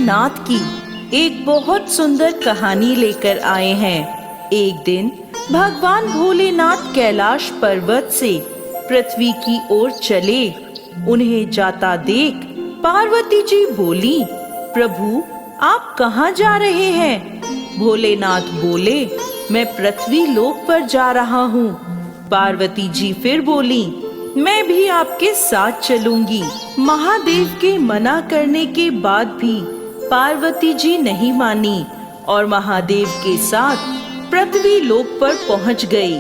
भोलेनाथ की एक बहुत सुंदर कहानी लेकर आए हैं। एक दिन भगवान भोलेनाथ कैलाश पर्वत से पृथ्वी की ओर चले। उन्हें जाता देख पार्वती जी बोली, प्रभु आप कहाँ जा रहे हैं? भोलेनाथ बोले, मैं पृथ्वी लोक पर जा रहा हूँ। पार्वती जी फिर बोली, मैं भी आपके साथ चलूंगी। महादेव के मना करने के बाद भी पार्वती जी नहीं मानी और महादेव के साथ पृथ्वी लोक पर पहुंच गई।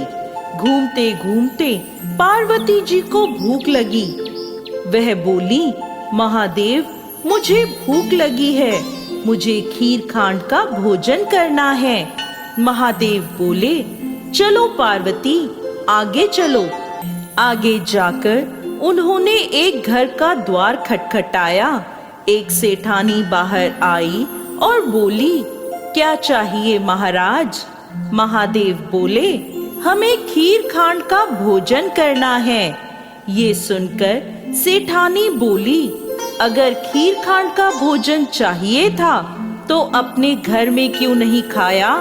घूमते घूमते पार्वती जी को भूख लगी। वह बोली, महादेव मुझे भूख लगी है, मुझे खीर खांड का भोजन करना है। महादेव बोले, चलो पार्वती आगे चलो। आगे जाकर उन्होंने एक घर का द्वार खटखटाया। एक सेठानी बाहर आई और बोली, क्या चाहिए महाराज? महादेव बोले, हमें खीर खांड का भोजन करना है। ये सुनकर सेठानी बोली, अगर खीर खांड का भोजन चाहिए था तो अपने घर में क्यों नहीं खाया?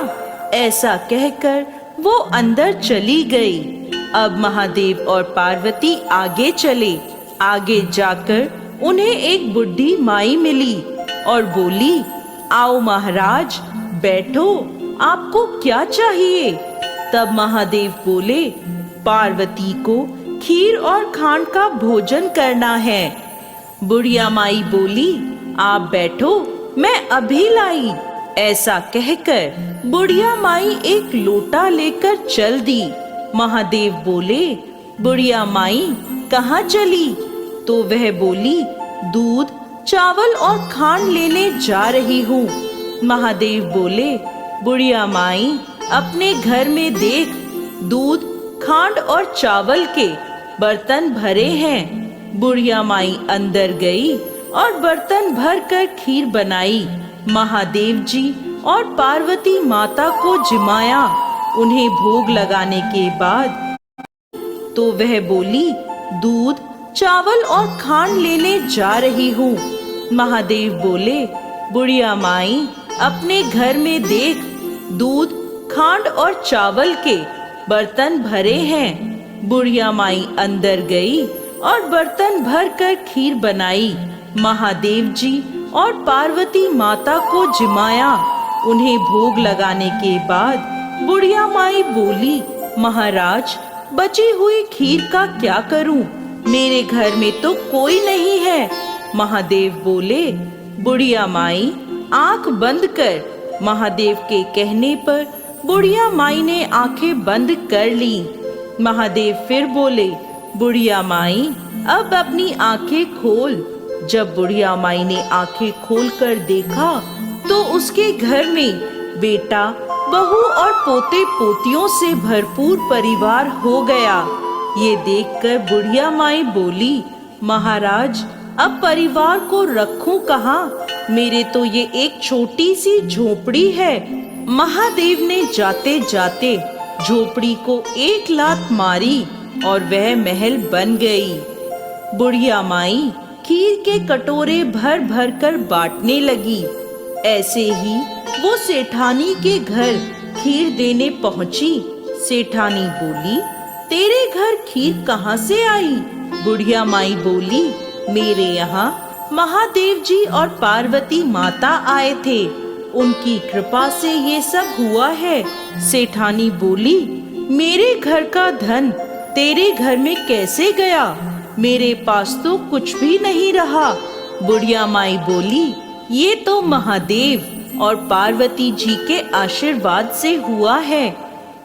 ऐसा कहकर वो अंदर चली गई। अब महादेव और पार्वती आगे चले। आगे जाकर उन्हें एक बुढ़ी माई मिली और बोली, आओ महाराज बैठो, आपको क्या चाहिए? तब महादेव बोले, पार्वती को खीर और खांड का भोजन करना है। बुढ़िया माई बोली, आप बैठो, मैं अभी लाई। ऐसा कहकर बुढ़िया माई एक लोटा लेकर चल दी। महादेव बोले, बुढ़िया माई कहाँ चली? तो वह बोली, दूध चावल और खांड लेने जा रही हूँ। महादेव बोले, बुढ़िया माई अपने घर में देख, दूध खांड और चावल के बर्तन भरे हैं। बुढ़िया माई अंदर गई और बर्तन भर कर खीर बनाई। महादेव जी और पार्वती माता को जिमाया। उन्हें भोग लगाने के बाद तो वह बोली, दूध चावल और खांड लेने जा रही हूँ। महादेव बोले, बुढ़िया माई अपने घर में देख, दूध खांड और चावल के बर्तन भरे हैं। बुढ़िया माई अंदर गई और बर्तन भर कर खीर बनाई। महादेव जी और पार्वती माता को जिमाया। उन्हें भोग लगाने के बाद बुढ़िया माई बोली, महाराज बची हुई खीर का क्या करूं? मेरे घर में तो कोई नहीं है। महादेव बोले, बुढ़िया माई आंख बंद कर। महादेव के कहने पर बुढ़िया माई ने आंखें बंद कर ली। महादेव फिर बोले, बुढ़िया माई अब अपनी आंखें खोल। जब बुढ़िया माई ने आंखें खोलकर देखा तो उसके घर में बेटा, बहू और पोते पोतियों से भरपूर परिवार हो गया। ये देखकर बुढ़िया माई बोली, महाराज अब परिवार को रखूं कहाँ? मेरे तो ये एक छोटी सी झोपड़ी है। महादेव ने जाते जाते झोपड़ी को एक लात मारी और वह महल बन गई। बुढ़िया माई खीर के कटोरे भर भर कर बांटने लगी। ऐसे ही वो सेठानी के घर खीर देने पहुंची। सेठानी बोली, तेरे घर खीर कहाँ से आई? बुढ़िया माई बोली, मेरे यहाँ महादेव जी और पार्वती माता आए थे, उनकी कृपा से ये सब हुआ है। सेठानी बोली, मेरे घर का धन तेरे घर में कैसे गया? मेरे पास तो कुछ भी नहीं रहा। बुढ़िया माई बोली, ये तो महादेव और पार्वती जी के आशीर्वाद से हुआ है।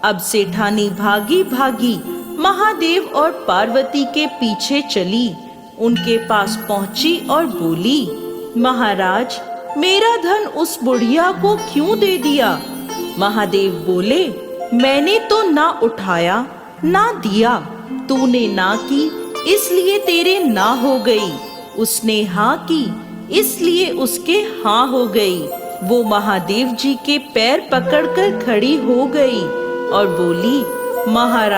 अब सेठानी भागी भागी महादेव और पार्वती के पीछे चली। उनके पास पहुंची और बोली, महाराज मेरा धन उस बुढ़िया को क्यों दे दिया? महादेव बोले, मैंने तो ना उठाया ना दिया, तूने ना की इसलिए तेरे ना हो गई, उसने हाँ की इसलिए उसके हाँ हो गई। वो महादेव जी के पैर पकड़कर खड़ी हो गई और बोली, महाराज